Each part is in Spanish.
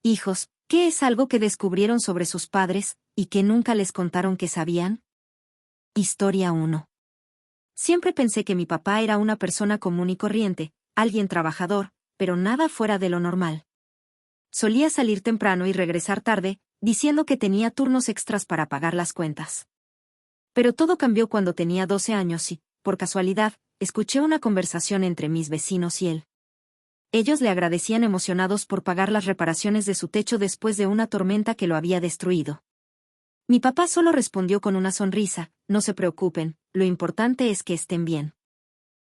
Hijos, ¿qué es algo que descubrieron sobre sus padres, y que nunca les contaron que sabían? Historia 1. Siempre pensé que mi papá era una persona común y corriente, alguien trabajador, pero nada fuera de lo normal. Solía salir temprano y regresar tarde, diciendo que tenía turnos extras para pagar las cuentas. Pero todo cambió cuando tenía 12 años y, por casualidad, escuché una conversación entre mis vecinos y él. Ellos le agradecían emocionados por pagar las reparaciones de su techo después de una tormenta que lo había destruido. Mi papá solo respondió con una sonrisa: no se preocupen, lo importante es que estén bien.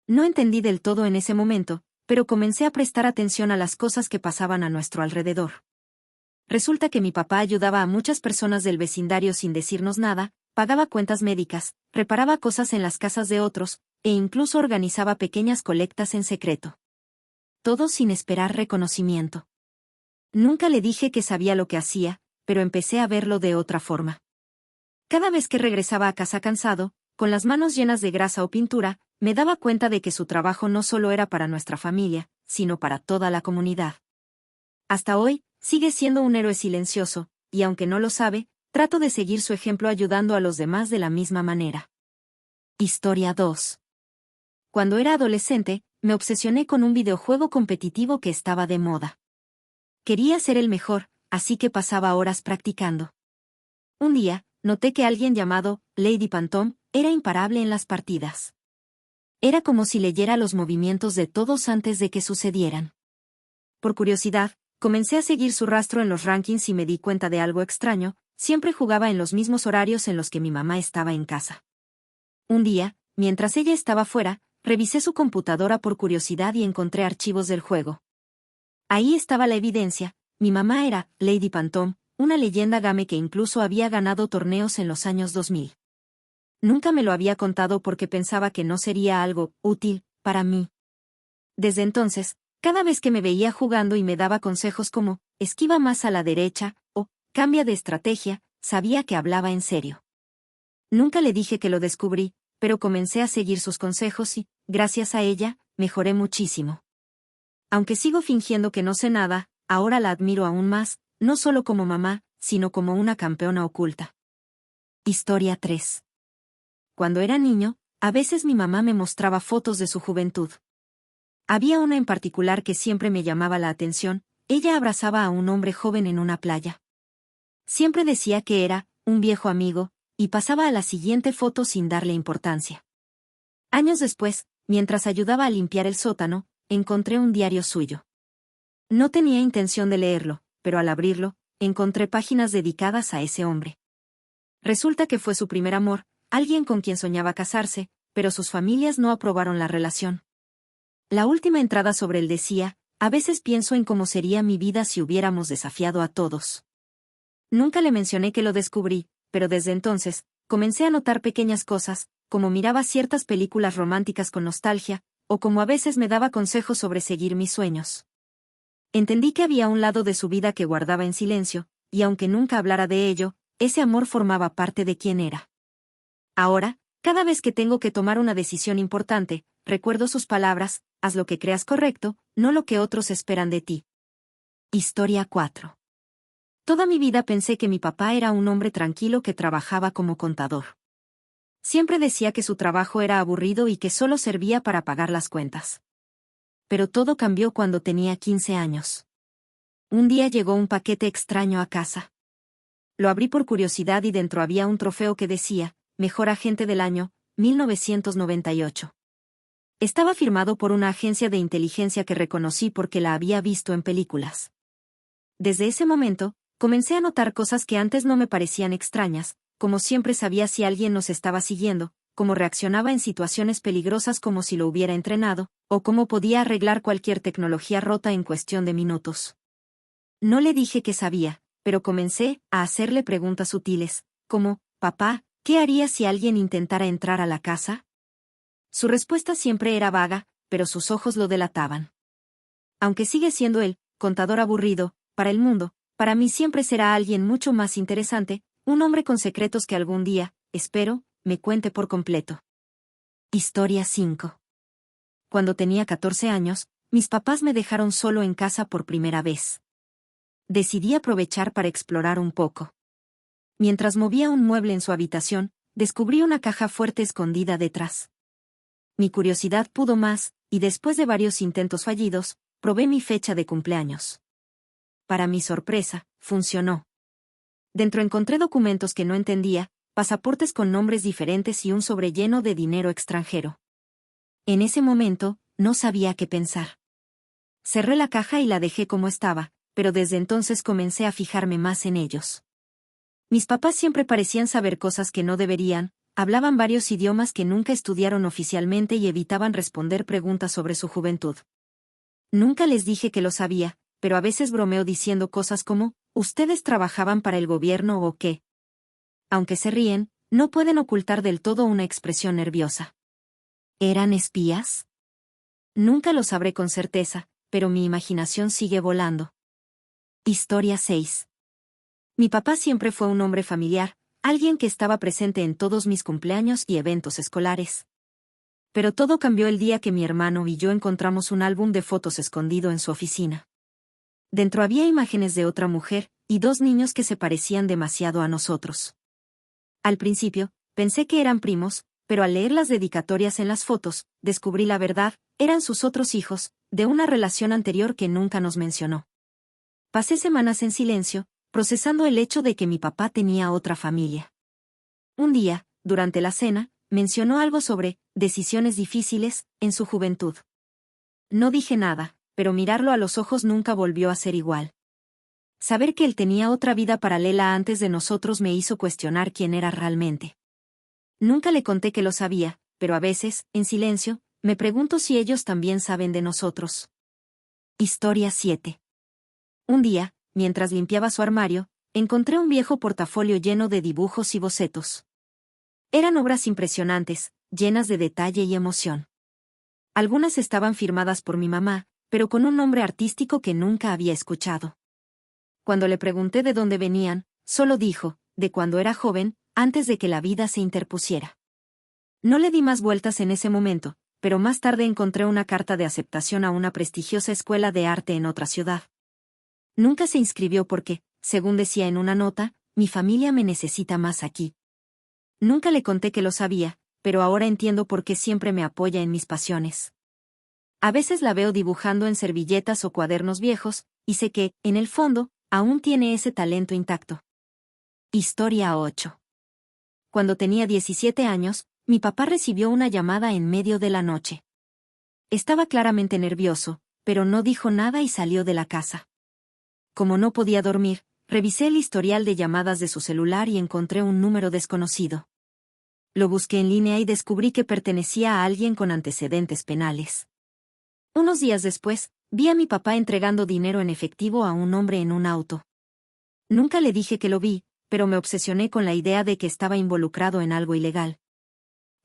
No entendí del todo en ese momento, pero comencé a prestar atención a las cosas que pasaban a nuestro alrededor. Resulta que mi papá ayudaba a muchas personas del vecindario sin decirnos nada, pagaba cuentas médicas, reparaba cosas en las casas de otros, e incluso organizaba pequeñas colectas en secreto. Todo sin esperar reconocimiento. Nunca le dije que sabía lo que hacía, pero empecé a verlo de otra forma. Cada vez que regresaba a casa cansado, con las manos llenas de grasa o pintura, me daba cuenta de que su trabajo no solo era para nuestra familia, sino para toda la comunidad. Hasta hoy, sigue siendo un héroe silencioso, y aunque no lo sabe, trato de seguir su ejemplo ayudando a los demás de la misma manera. Historia 2. Cuando era adolescente, me obsesioné con un videojuego competitivo que estaba de moda. Quería ser el mejor, así que pasaba horas practicando. Un día, noté que alguien llamado Lady Phantom era imparable en las partidas. Era como si leyera los movimientos de todos antes de que sucedieran. Por curiosidad, comencé a seguir su rastro en los rankings y me di cuenta de algo extraño: siempre jugaba en los mismos horarios en los que mi mamá estaba en casa. Un día, mientras ella estaba fuera, revisé su computadora por curiosidad y encontré archivos del juego. Ahí estaba la evidencia: mi mamá era Lady Phantom, una leyenda game que incluso había ganado torneos en los años 2000. Nunca me lo había contado porque pensaba que no sería algo útil para mí. Desde entonces, cada vez que me veía jugando y me daba consejos como esquiva más a la derecha o cambia de estrategia, sabía que hablaba en serio. Nunca le dije que lo descubrí, pero comencé a seguir sus consejos y, gracias a ella, mejoré muchísimo. Aunque sigo fingiendo que no sé nada, ahora la admiro aún más, no solo como mamá, sino como una campeona oculta. Historia 3. Cuando era niño, a veces mi mamá me mostraba fotos de su juventud. Había una en particular que siempre me llamaba la atención: ella abrazaba a un hombre joven en una playa. Siempre decía que era un viejo amigo, y pasaba a la siguiente foto sin darle importancia. Años después, mientras ayudaba a limpiar el sótano, encontré un diario suyo. No tenía intención de leerlo, pero al abrirlo, encontré páginas dedicadas a ese hombre. Resulta que fue su primer amor, alguien con quien soñaba casarse, pero sus familias no aprobaron la relación. La última entrada sobre él decía: a veces pienso en cómo sería mi vida si hubiéramos desafiado a todos. Nunca le mencioné que lo descubrí, pero desde entonces, comencé a notar pequeñas cosas, como miraba ciertas películas románticas con nostalgia, o como a veces me daba consejos sobre seguir mis sueños. Entendí que había un lado de su vida que guardaba en silencio, y aunque nunca hablara de ello, ese amor formaba parte de quién era. Ahora, cada vez que tengo que tomar una decisión importante, recuerdo sus palabras: haz lo que creas correcto, no lo que otros esperan de ti. Historia 4. Toda mi vida pensé que mi papá era un hombre tranquilo que trabajaba como contador. Siempre decía que su trabajo era aburrido y que solo servía para pagar las cuentas. Pero todo cambió cuando tenía 15 años. Un día llegó un paquete extraño a casa. Lo abrí por curiosidad y dentro había un trofeo que decía: Mejor Agente del Año, 1998. Estaba firmado por una agencia de inteligencia que reconocí porque la había visto en películas. Desde ese momento, comencé a notar cosas que antes no me parecían extrañas, como siempre sabía si alguien nos estaba siguiendo, cómo reaccionaba en situaciones peligrosas como si lo hubiera entrenado, o cómo podía arreglar cualquier tecnología rota en cuestión de minutos. No le dije que sabía, pero comencé a hacerle preguntas sutiles, como: papá, ¿qué harías si alguien intentara entrar a la casa? Su respuesta siempre era vaga, pero sus ojos lo delataban. Aunque sigue siendo el contador aburrido, para el mundo, para mí siempre será alguien mucho más interesante, un hombre con secretos que algún día, espero, me cuente por completo. Historia 5. Cuando tenía 14 años, mis papás me dejaron solo en casa por primera vez. Decidí aprovechar para explorar un poco. Mientras movía un mueble en su habitación, descubrí una caja fuerte escondida detrás. Mi curiosidad pudo más, y después de varios intentos fallidos, probé mi fecha de cumpleaños. Para mi sorpresa, funcionó. Dentro encontré documentos que no entendía, pasaportes con nombres diferentes y un sobre lleno de dinero extranjero. En ese momento, no sabía qué pensar. Cerré la caja y la dejé como estaba, pero desde entonces comencé a fijarme más en ellos. Mis papás siempre parecían saber cosas que no deberían, hablaban varios idiomas que nunca estudiaron oficialmente y evitaban responder preguntas sobre su juventud. Nunca les dije que lo sabía, pero a veces bromeo diciendo cosas como, ¿ustedes trabajaban para el gobierno o qué? Aunque se ríen, no pueden ocultar del todo una expresión nerviosa. ¿Eran espías? Nunca lo sabré con certeza, pero mi imaginación sigue volando. Historia 6. Mi papá siempre fue un hombre familiar, alguien que estaba presente en todos mis cumpleaños y eventos escolares. Pero todo cambió el día que mi hermano y yo encontramos un álbum de fotos escondido en su oficina. Dentro había imágenes de otra mujer, y dos niños que se parecían demasiado a nosotros. Al principio, pensé que eran primos, pero al leer las dedicatorias en las fotos, descubrí la verdad, eran sus otros hijos, de una relación anterior que nunca nos mencionó. Pasé semanas en silencio, procesando el hecho de que mi papá tenía otra familia. Un día, durante la cena, mencionó algo sobre decisiones difíciles en su juventud. No dije nada, pero mirarlo a los ojos nunca volvió a ser igual. Saber que él tenía otra vida paralela antes de nosotros me hizo cuestionar quién era realmente. Nunca le conté que lo sabía, pero a veces, en silencio, me pregunto si ellos también saben de nosotros. Historia 7. Un día, mientras limpiaba su armario, encontré un viejo portafolio lleno de dibujos y bocetos. Eran obras impresionantes, llenas de detalle y emoción. Algunas estaban firmadas por mi mamá, pero con un nombre artístico que nunca había escuchado. Cuando le pregunté de dónde venían, solo dijo, de cuando era joven, antes de que la vida se interpusiera. No le di más vueltas en ese momento, pero más tarde encontré una carta de aceptación a una prestigiosa escuela de arte en otra ciudad. Nunca se inscribió porque, según decía en una nota, mi familia me necesita más aquí. Nunca le conté que lo sabía, pero ahora entiendo por qué siempre me apoya en mis pasiones. A veces la veo dibujando en servilletas o cuadernos viejos, y sé que, en el fondo, aún tiene ese talento intacto. Historia 8. Cuando tenía 17 años, mi papá recibió una llamada en medio de la noche. Estaba claramente nervioso, pero no dijo nada y salió de la casa. Como no podía dormir, revisé el historial de llamadas de su celular y encontré un número desconocido. Lo busqué en línea y descubrí que pertenecía a alguien con antecedentes penales. Unos días después, vi a mi papá entregando dinero en efectivo a un hombre en un auto. Nunca le dije que lo vi, pero me obsesioné con la idea de que estaba involucrado en algo ilegal.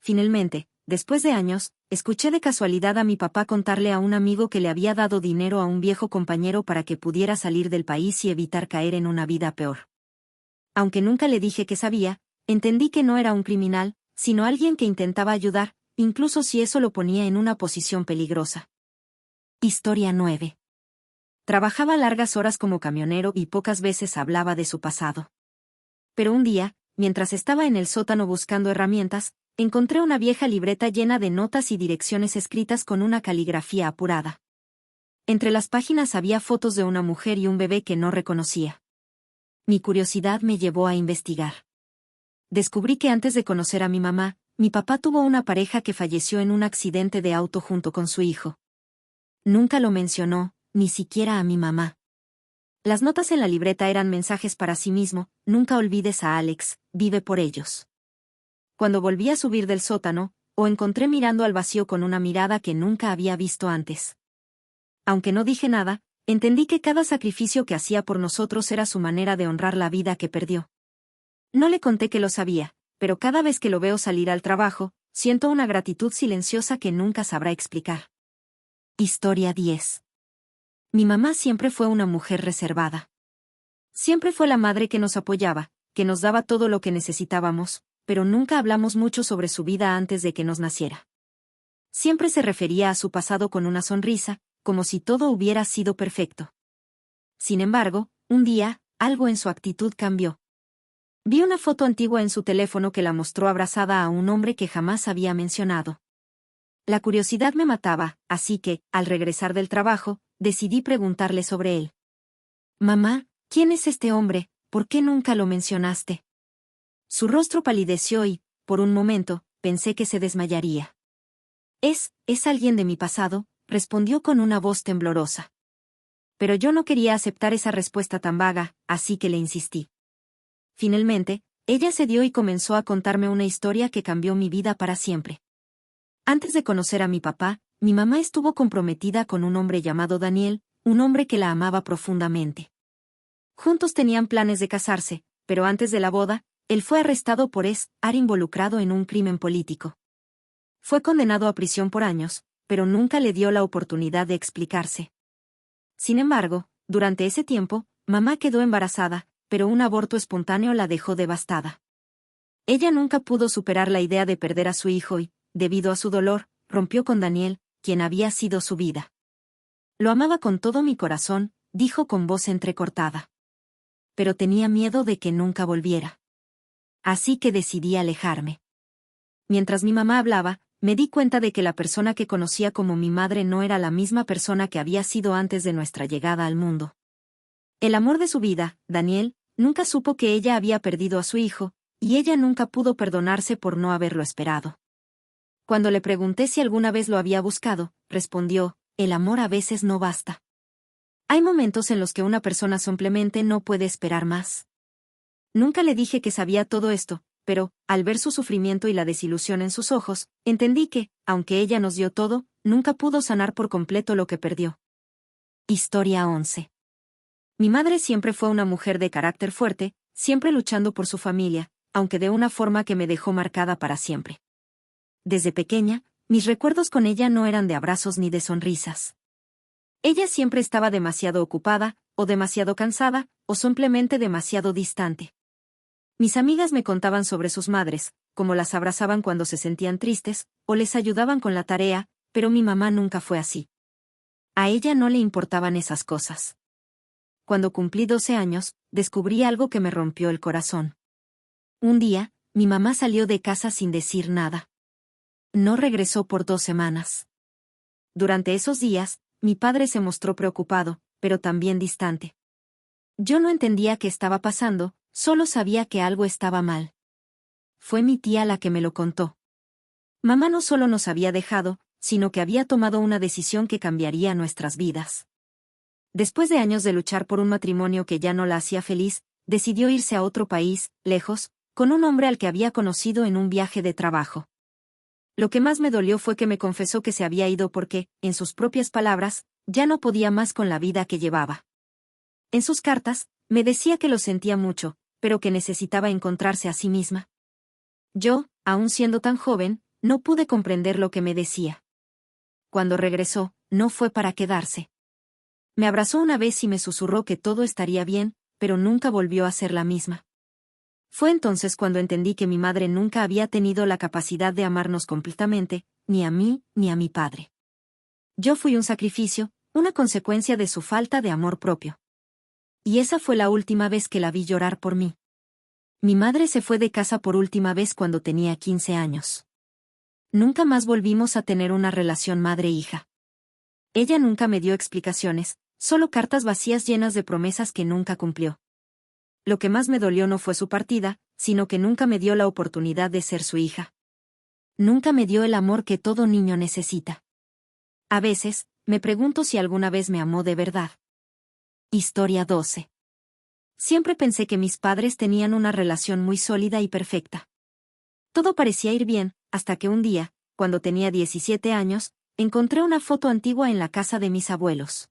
Finalmente, después de años, escuché de casualidad a mi papá contarle a un amigo que le había dado dinero a un viejo compañero para que pudiera salir del país y evitar caer en una vida peor. Aunque nunca le dije que sabía, entendí que no era un criminal, sino alguien que intentaba ayudar, incluso si eso lo ponía en una posición peligrosa. Historia 9. Trabajaba largas horas como camionero y pocas veces hablaba de su pasado. Pero un día, mientras estaba en el sótano buscando herramientas, encontré una vieja libreta llena de notas y direcciones escritas con una caligrafía apurada. Entre las páginas había fotos de una mujer y un bebé que no reconocía. Mi curiosidad me llevó a investigar. Descubrí que antes de conocer a mi mamá, mi papá tuvo una pareja que falleció en un accidente de auto junto con su hijo. Nunca lo mencionó, ni siquiera a mi mamá. Las notas en la libreta eran mensajes para sí mismo: nunca olvides a Alex, vive por ellos. Cuando volví a subir del sótano, o encontré mirando al vacío con una mirada que nunca había visto antes. Aunque no dije nada, entendí que cada sacrificio que hacía por nosotros era su manera de honrar la vida que perdió. No le conté que lo sabía, pero cada vez que lo veo salir al trabajo, siento una gratitud silenciosa que nunca sabrá explicar. Historia 10. Mi mamá siempre fue una mujer reservada. Siempre fue la madre que nos apoyaba, que nos daba todo lo que necesitábamos, pero nunca hablamos mucho sobre su vida antes de que nos naciera. Siempre se refería a su pasado con una sonrisa, como si todo hubiera sido perfecto. Sin embargo, Un día, algo en su actitud cambió. Vi una foto antigua en su teléfono que la mostró abrazada a un hombre que jamás había mencionado. La curiosidad me mataba, así que, al regresar del trabajo, decidí preguntarle sobre él. Mamá, ¿quién es este hombre? ¿Por qué nunca lo mencionaste? Su rostro palideció y, por un momento, pensé que se desmayaría. Es alguien de mi pasado, respondió con una voz temblorosa. Pero yo no quería aceptar esa respuesta tan vaga, así que le insistí. Finalmente, ella cedió y comenzó a contarme una historia que cambió mi vida para siempre. Antes de conocer a mi papá, mi mamá estuvo comprometida con un hombre llamado Daniel, un hombre que la amaba profundamente. Juntos tenían planes de casarse, pero antes de la boda, él fue arrestado por estar involucrado en un crimen político. Fue condenado a prisión por años, pero nunca le dio la oportunidad de explicarse. Sin embargo, durante ese tiempo, mamá quedó embarazada, pero un aborto espontáneo la dejó devastada. Ella nunca pudo superar la idea de perder a su hijo y, debido a su dolor, rompió con Daniel, quien había sido su vida. Lo amaba con todo mi corazón, dijo con voz entrecortada. Pero tenía miedo de que nunca volviera. Así que decidí alejarme. Mientras mi mamá hablaba, me di cuenta de que la persona que conocía como mi madre no era la misma persona que había sido antes de nuestra llegada al mundo. El amor de su vida, Daniel, nunca supo que ella había perdido a su hijo, y ella nunca pudo perdonarse por no haberlo esperado. Cuando le pregunté si alguna vez lo había buscado, respondió, el amor a veces no basta. Hay momentos en los que una persona simplemente no puede esperar más. Nunca le dije que sabía todo esto, pero, al ver su sufrimiento y la desilusión en sus ojos, entendí que, aunque ella nos dio todo, nunca pudo sanar por completo lo que perdió. Historia 11. Mi madre siempre fue una mujer de carácter fuerte, siempre luchando por su familia, aunque de una forma que me dejó marcada para siempre. Desde pequeña, mis recuerdos con ella no eran de abrazos ni de sonrisas. Ella siempre estaba demasiado ocupada, o demasiado cansada, o simplemente demasiado distante. Mis amigas me contaban sobre sus madres, cómo las abrazaban cuando se sentían tristes, o les ayudaban con la tarea, pero mi mamá nunca fue así. A ella no le importaban esas cosas. Cuando cumplí 12 años, descubrí algo que me rompió el corazón. Un día, mi mamá salió de casa sin decir nada. No regresó por 2 semanas. Durante esos días, mi padre se mostró preocupado, pero también distante. Yo no entendía qué estaba pasando, solo sabía que algo estaba mal. Fue mi tía la que me lo contó. Mamá no solo nos había dejado, sino que había tomado una decisión que cambiaría nuestras vidas. Después de años de luchar por un matrimonio que ya no la hacía feliz, decidió irse a otro país, lejos, con un hombre al que había conocido en un viaje de trabajo. Lo que más me dolió fue que me confesó que se había ido porque, en sus propias palabras, ya no podía más con la vida que llevaba. En sus cartas, me decía que lo sentía mucho, pero que necesitaba encontrarse a sí misma. Yo, aun siendo tan joven, no pude comprender lo que me decía. Cuando regresó, no fue para quedarse. Me abrazó una vez y me susurró que todo estaría bien, pero nunca volvió a ser la misma. Fue entonces cuando entendí que mi madre nunca había tenido la capacidad de amarnos completamente, ni a mí, ni a mi padre. Yo fui un sacrificio, una consecuencia de su falta de amor propio. Y esa fue la última vez que la vi llorar por mí. Mi madre se fue de casa por última vez cuando tenía 15 años. Nunca más volvimos a tener una relación madre-hija. Ella nunca me dio explicaciones, solo cartas vacías llenas de promesas que nunca cumplió. Lo que más me dolió no fue su partida, sino que nunca me dio la oportunidad de ser su hija. Nunca me dio el amor que todo niño necesita. A veces, me pregunto si alguna vez me amó de verdad. Historia 12. Siempre pensé que mis padres tenían una relación muy sólida y perfecta. Todo parecía ir bien, hasta que un día, cuando tenía 17 años, encontré una foto antigua en la casa de mis abuelos.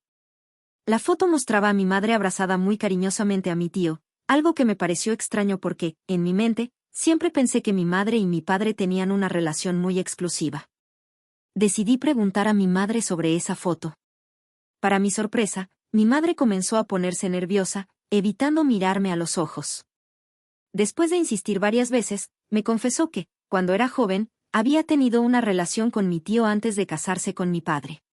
La foto mostraba a mi madre abrazada muy cariñosamente a mi tío, algo que me pareció extraño porque, en mi mente, siempre pensé que mi madre y mi padre tenían una relación muy exclusiva. Decidí preguntar a mi madre sobre esa foto. Para mi sorpresa, mi madre comenzó a ponerse nerviosa, evitando mirarme a los ojos. Después de insistir varias veces, me confesó que, cuando era joven, había tenido una relación con mi tío antes de casarse con mi padre.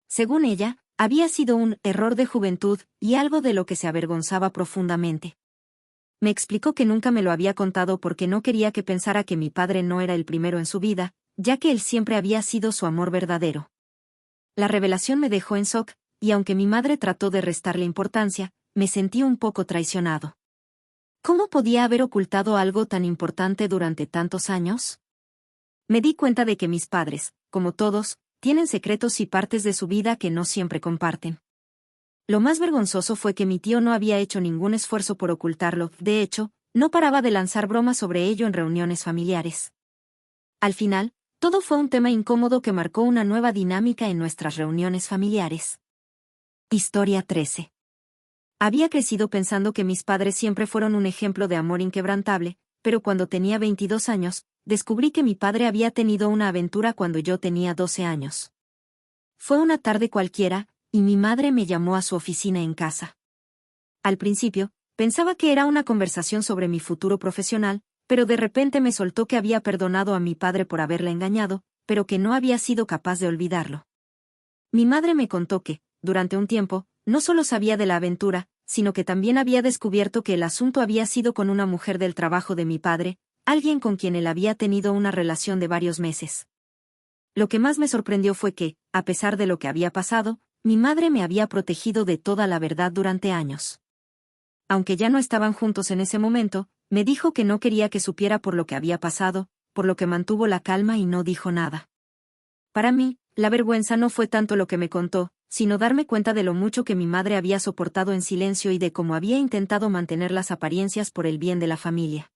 Según ella, Había sido un error de juventud y algo de lo que se avergonzaba profundamente. Me explicó que nunca me lo había contado porque no quería que pensara que mi padre no era el primero en su vida, ya que él siempre había sido su amor verdadero. La revelación me dejó en shock, y aunque mi madre trató de restarle importancia, me sentí un poco traicionado. ¿Cómo podía haber ocultado algo tan importante durante tantos años? Me di cuenta de que mis padres, como todos, tienen secretos y partes de su vida que no siempre comparten. Lo más vergonzoso fue que mi tío no había hecho ningún esfuerzo por ocultarlo, de hecho, no paraba de lanzar bromas sobre ello en reuniones familiares. Al final, todo fue un tema incómodo que marcó una nueva dinámica en nuestras reuniones familiares. Historia 13. Había crecido pensando que mis padres siempre fueron un ejemplo de amor inquebrantable, pero cuando tenía 22 años, descubrí que mi padre había tenido una aventura cuando yo tenía 12 años. Fue una tarde cualquiera, y mi madre me llamó a su oficina en casa. Al principio, pensaba que era una conversación sobre mi futuro profesional, pero de repente me soltó que había perdonado a mi padre por haberla engañado, pero que no había sido capaz de olvidarlo. Mi madre me contó que, durante un tiempo, no solo sabía de la aventura, sino que también había descubierto que el asunto había sido con una mujer del trabajo de mi padre, alguien con quien él había tenido una relación de varios meses. Lo que más me sorprendió fue que, a pesar de lo que había pasado, mi madre me había protegido de toda la verdad durante años. Aunque ya no estaban juntos en ese momento, me dijo que no quería que supiera por lo que había pasado, por lo que mantuvo la calma y no dijo nada. Para mí, la vergüenza no fue tanto lo que me contó, sino darme cuenta de lo mucho que mi madre había soportado en silencio y de cómo había intentado mantener las apariencias por el bien de la familia.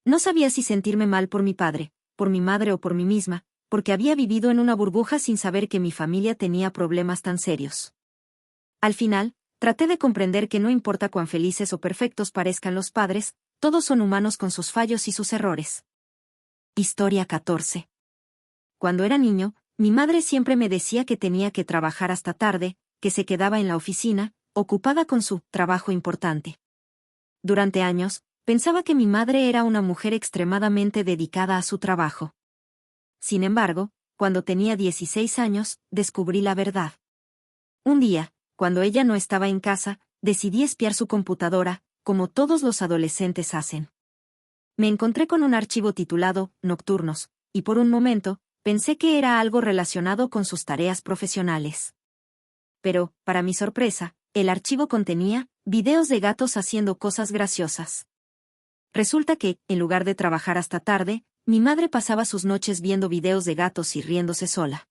No sabía si sentirme mal por mi padre, por mi madre o por mí misma, porque había vivido en una burbuja sin saber que mi familia tenía problemas tan serios. Al final, traté de comprender que no importa cuán felices o perfectos parezcan los padres, todos son humanos con sus fallos y sus errores. Historia 14. Cuando era niño, mi madre siempre me decía que tenía que trabajar hasta tarde, que se quedaba en la oficina, ocupada con su trabajo importante. Durante años, pensaba que mi madre era una mujer extremadamente dedicada a su trabajo. Sin embargo, cuando tenía 16 años, descubrí la verdad. Un día, cuando ella no estaba en casa, decidí espiar su computadora, como todos los adolescentes hacen. Me encontré con un archivo titulado Nocturnos, y por un momento, pensé que era algo relacionado con sus tareas profesionales. Pero, para mi sorpresa, el archivo contenía videos de gatos haciendo cosas graciosas. Resulta que, en lugar de trabajar hasta tarde, mi madre pasaba sus noches viendo videos de gatos y riéndose sola.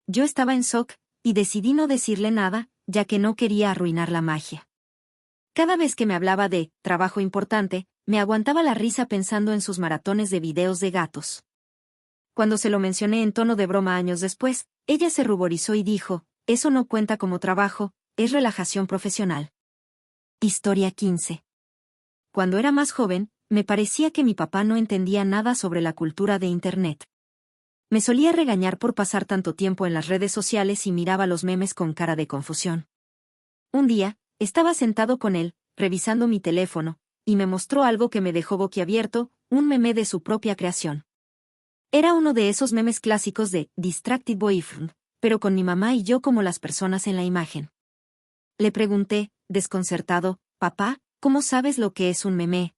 Yo estaba en shock, y decidí no decirle nada, ya que no quería arruinar la magia. Cada vez que me hablaba de trabajo importante, me aguantaba la risa pensando en sus maratones de videos de gatos. Cuando se lo mencioné en tono de broma años después, ella se ruborizó y dijo, eso no cuenta como trabajo, es relajación profesional. Historia 15. Cuando era más joven, me parecía que mi papá no entendía nada sobre la cultura de Internet. Me solía regañar por pasar tanto tiempo en las redes sociales y miraba los memes con cara de confusión. Un día, estaba sentado con él, revisando mi teléfono, y me mostró algo que me dejó boquiabierto, un meme de su propia creación. Era uno de esos memes clásicos de Distracted Boyfriend, pero con mi mamá y yo como las personas en la imagen. Le pregunté, desconcertado, papá, ¿cómo sabes lo que es un meme?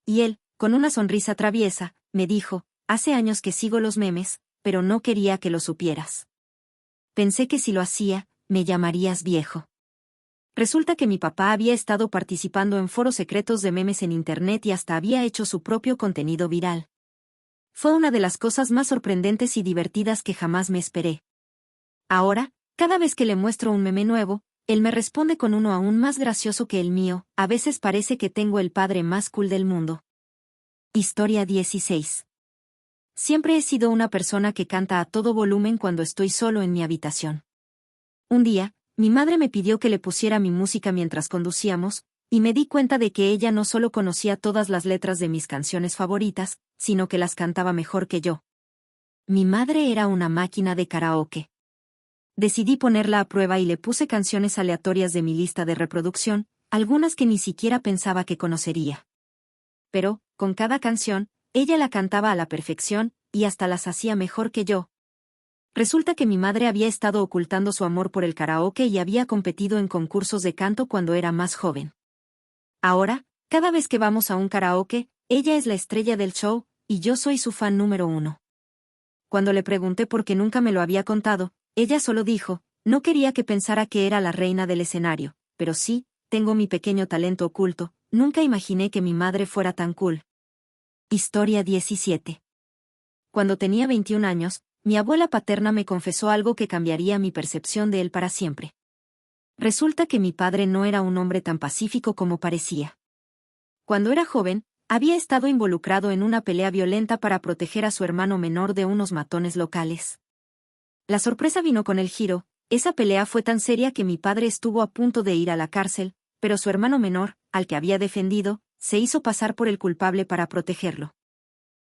Y él, con una sonrisa traviesa, me dijo, hace años que sigo los memes, pero no quería que lo supieras. Pensé que si lo hacía, me llamarías viejo. Resulta que mi papá había estado participando en foros secretos de memes en Internet y hasta había hecho su propio contenido viral. Fue una de las cosas más sorprendentes y divertidas que jamás me esperé. Ahora, cada vez que le muestro un meme nuevo, él me responde con uno aún más gracioso que el mío, a veces parece que tengo el padre más cool del mundo. Historia 16. Siempre he sido una persona que canta a todo volumen cuando estoy solo en mi habitación. Un día, mi madre me pidió que le pusiera mi música mientras conducíamos, y me di cuenta de que ella no solo conocía todas las letras de mis canciones favoritas, sino que las cantaba mejor que yo. Mi madre era una máquina de karaoke. Decidí ponerla a prueba y le puse canciones aleatorias de mi lista de reproducción, algunas que ni siquiera pensaba que conocería. Pero, con cada canción, ella la cantaba a la perfección, y hasta las hacía mejor que yo. Resulta que mi madre había estado ocultando su amor por el karaoke y había competido en concursos de canto cuando era más joven. Ahora, cada vez que vamos a un karaoke, ella es la estrella del show, y yo soy su fan número uno. Cuando le pregunté por qué nunca me lo había contado, ella solo dijo, no quería que pensara que era la reina del escenario, pero sí, tengo mi pequeño talento oculto, nunca imaginé que mi madre fuera tan cool. Historia 17. Cuando tenía 21 años, mi abuela paterna me confesó algo que cambiaría mi percepción de él para siempre. Resulta que mi padre no era un hombre tan pacífico como parecía. Cuando era joven, había estado involucrado en una pelea violenta para proteger a su hermano menor de unos matones locales. La sorpresa vino con el giro, esa pelea fue tan seria que mi padre estuvo a punto de ir a la cárcel, pero su hermano menor, al que había defendido, se hizo pasar por el culpable para protegerlo.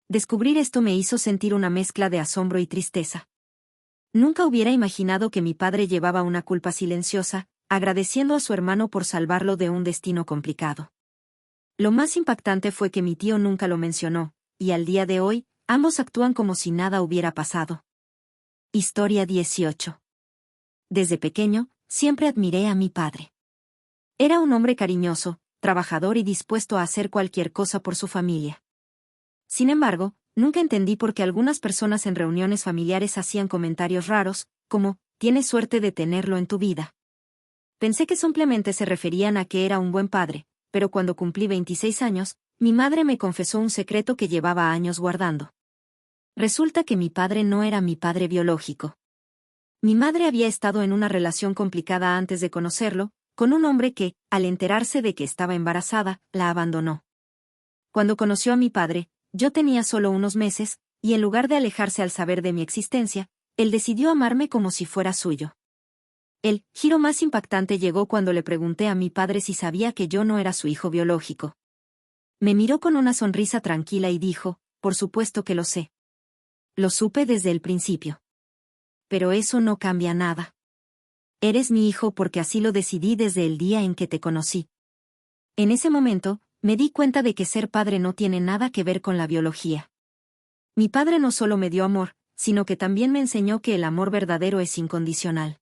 Descubrir esto me hizo sentir una mezcla de asombro y tristeza. Nunca hubiera imaginado que mi padre llevaba una culpa silenciosa, agradeciendo a su hermano por salvarlo de un destino complicado. Lo más impactante fue que mi tío nunca lo mencionó, y al día de hoy, ambos actúan como si nada hubiera pasado. Historia 18. Desde pequeño, siempre admiré a mi padre. Era un hombre cariñoso, trabajador y dispuesto a hacer cualquier cosa por su familia. Sin embargo, nunca entendí por qué algunas personas en reuniones familiares hacían comentarios raros, como, tienes suerte de tenerlo en tu vida. Pensé que simplemente se referían a que era un buen padre, pero cuando cumplí 26 años, mi madre me confesó un secreto que llevaba años guardando. Resulta que mi padre no era mi padre biológico. Mi madre había estado en una relación complicada antes de conocerlo, con un hombre que, al enterarse de que estaba embarazada, la abandonó. Cuando conoció a mi padre, yo tenía solo unos meses, y en lugar de alejarse al saber de mi existencia, él decidió amarme como si fuera suyo. El giro más impactante llegó cuando le pregunté a mi padre si sabía que yo no era su hijo biológico. Me miró con una sonrisa tranquila y dijo, por supuesto que lo sé. Lo supe desde el principio. Pero eso no cambia nada. Eres mi hijo porque así lo decidí desde el día en que te conocí. En ese momento, me di cuenta de que ser padre no tiene nada que ver con la biología. Mi padre no solo me dio amor, sino que también me enseñó que el amor verdadero es incondicional.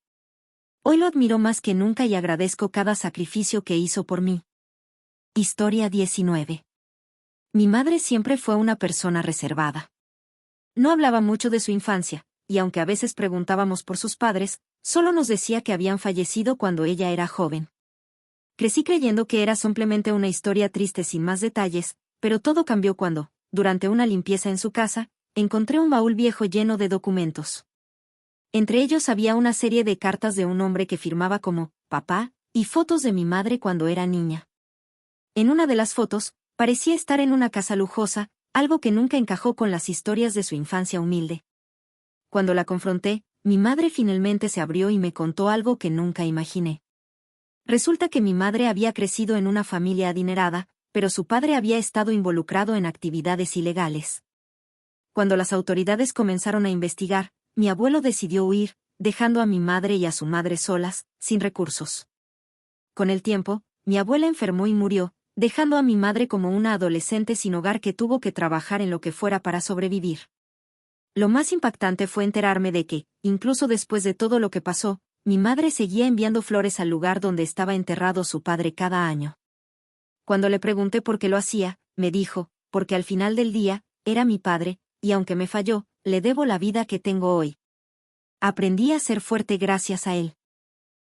Hoy lo admiro más que nunca y agradezco cada sacrificio que hizo por mí. Historia 19. Mi madre siempre fue una persona reservada. No hablaba mucho de su infancia, y aunque a veces preguntábamos por sus padres, solo nos decía que habían fallecido cuando ella era joven. Crecí creyendo que era simplemente una historia triste sin más detalles, pero todo cambió cuando, durante una limpieza en su casa, encontré un baúl viejo lleno de documentos. Entre ellos había una serie de cartas de un hombre que firmaba como papá, y fotos de mi madre cuando era niña. En una de las fotos, parecía estar en una casa lujosa, algo que nunca encajó con las historias de su infancia humilde. Cuando la confronté, mi madre finalmente se abrió y me contó algo que nunca imaginé. Resulta que mi madre había crecido en una familia adinerada, pero su padre había estado involucrado en actividades ilegales. Cuando las autoridades comenzaron a investigar, mi abuelo decidió huir, dejando a mi madre y a su madre solas, sin recursos. Con el tiempo, mi abuela enfermó y murió, dejando a mi madre como una adolescente sin hogar que tuvo que trabajar en lo que fuera para sobrevivir. Lo más impactante fue enterarme de que, incluso después de todo lo que pasó, mi madre seguía enviando flores al lugar donde estaba enterrado su padre cada año. Cuando le pregunté por qué lo hacía, me dijo, porque al final del día, era mi padre, y aunque me falló, le debo la vida que tengo hoy. Aprendí a ser fuerte gracias a él.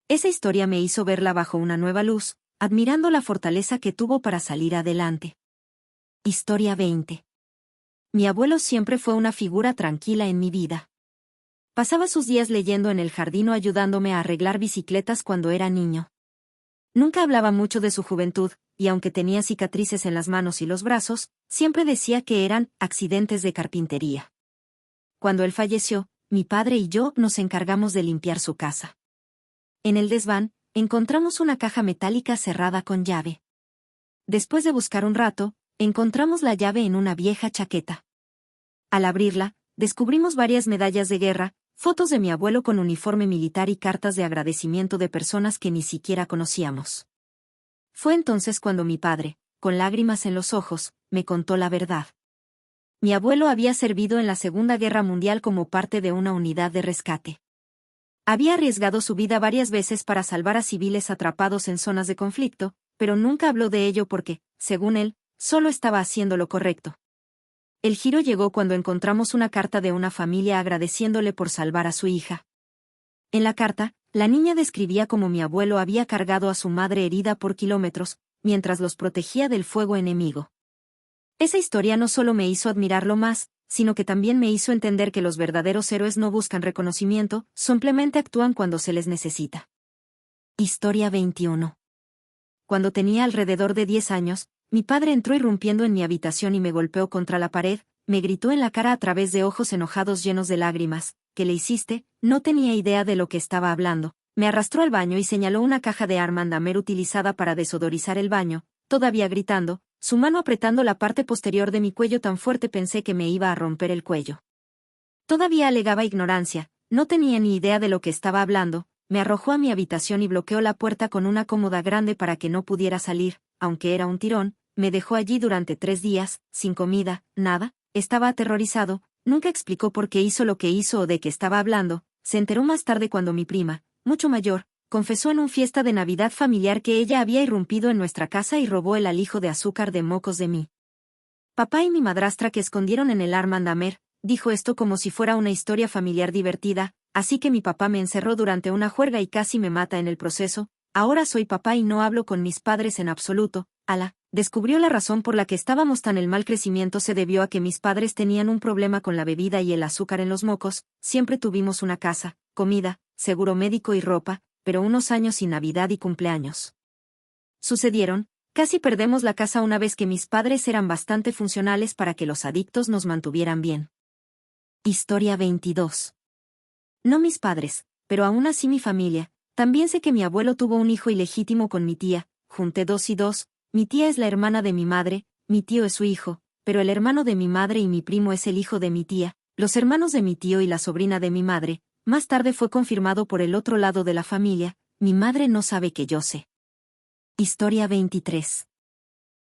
Esa historia me hizo verla bajo una nueva luz, admirando la fortaleza que tuvo para salir adelante. Historia 20. Mi abuelo siempre fue una figura tranquila en mi vida. Pasaba sus días leyendo en el jardín o ayudándome a arreglar bicicletas cuando era niño. Nunca hablaba mucho de su juventud, y aunque tenía cicatrices en las manos y los brazos, siempre decía que eran accidentes de carpintería. Cuando él falleció, mi padre y yo nos encargamos de limpiar su casa. En el desván, encontramos una caja metálica cerrada con llave. Después de buscar un rato, encontramos la llave en una vieja chaqueta. Al abrirla, descubrimos varias medallas de guerra, fotos de mi abuelo con uniforme militar y cartas de agradecimiento de personas que ni siquiera conocíamos. Fue entonces cuando mi padre, con lágrimas en los ojos, me contó la verdad. Mi abuelo había servido en la Segunda Guerra Mundial como parte de una unidad de rescate. Había arriesgado su vida varias veces para salvar a civiles atrapados en zonas de conflicto, pero nunca habló de ello porque, según él, solo estaba haciendo lo correcto. El giro llegó cuando encontramos una carta de una familia agradeciéndole por salvar a su hija. En la carta, la niña describía cómo mi abuelo había cargado a su madre herida por kilómetros, mientras los protegía del fuego enemigo. Esa historia no solo me hizo admirarlo más, sino que también me hizo entender que los verdaderos héroes no buscan reconocimiento, simplemente actúan cuando se les necesita. Historia 21. Cuando tenía alrededor de 10 años, mi padre entró irrumpiendo en mi habitación y me golpeó contra la pared, me gritó en la cara a través de ojos enojados llenos de lágrimas: ¿qué le hiciste? No tenía idea de lo que estaba hablando. Me arrastró al baño y señaló una caja de Armand Hammer utilizada para desodorizar el baño, todavía gritando, su mano apretando la parte posterior de mi cuello tan fuerte pensé que me iba a romper el cuello. Todavía alegaba ignorancia, no tenía ni idea de lo que estaba hablando, me arrojó a mi habitación y bloqueó la puerta con una cómoda grande para que no pudiera salir, aunque era un tirón, me dejó allí durante 3 días, sin comida, nada, estaba aterrorizado, nunca explicó por qué hizo lo que hizo o de qué estaba hablando, se enteró más tarde cuando mi prima, mucho mayor, confesó en una fiesta de Navidad familiar que ella había irrumpido en nuestra casa y robó el alijo de azúcar de mocos de mí. Papá y mi madrastra que escondieron en el Armand Hammer, dijo esto como si fuera una historia familiar divertida, así que mi papá me encerró durante una juerga y casi me mata en el proceso. Ahora soy papá y no hablo con mis padres en absoluto. Ala, descubrió la razón por la que estábamos tan el mal crecimiento se debió a que mis padres tenían un problema con la bebida y el azúcar en los mocos, siempre tuvimos una casa, comida, seguro médico y ropa, pero unos años sin Navidad y cumpleaños sucedieron, casi perdemos la casa una vez que mis padres eran bastante funcionales para que los adictos nos mantuvieran bien. Historia 22. No mis padres, pero aún así mi familia. También sé que mi abuelo tuvo un hijo ilegítimo con mi tía, junté 2 y 2, mi tía es la hermana de mi madre, mi tío es su hijo, pero el hermano de mi madre y mi primo es el hijo de mi tía, los hermanos de mi tío y la sobrina de mi madre. Más tarde fue confirmado por el otro lado de la familia, mi madre no sabe que yo sé. Historia 23.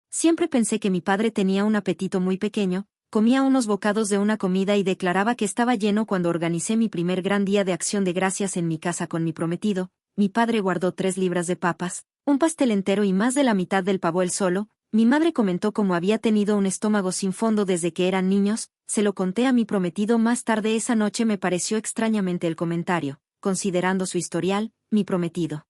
Siempre pensé que mi padre tenía un apetito muy pequeño, comía unos bocados de una comida y declaraba que estaba lleno cuando organicé mi primer gran día de acción de gracias en mi casa con mi prometido. Mi padre guardó 3 libras de papas, un pastel entero y más de la mitad del pavo él solo. Mi madre comentó cómo había tenido un estómago sin fondo desde que eran niños, se lo conté a mi prometido más tarde esa noche me pareció extrañamente el comentario, considerando su historial, mi prometido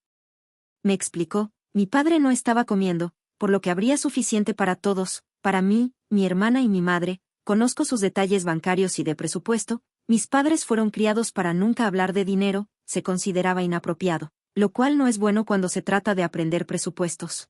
me explicó, mi padre no estaba comiendo, por lo que habría suficiente para todos, para mí, mi hermana y mi madre. Conozco sus detalles bancarios y de presupuesto, mis padres fueron criados para nunca hablar de dinero, se consideraba inapropiado, lo cual no es bueno cuando se trata de aprender presupuestos.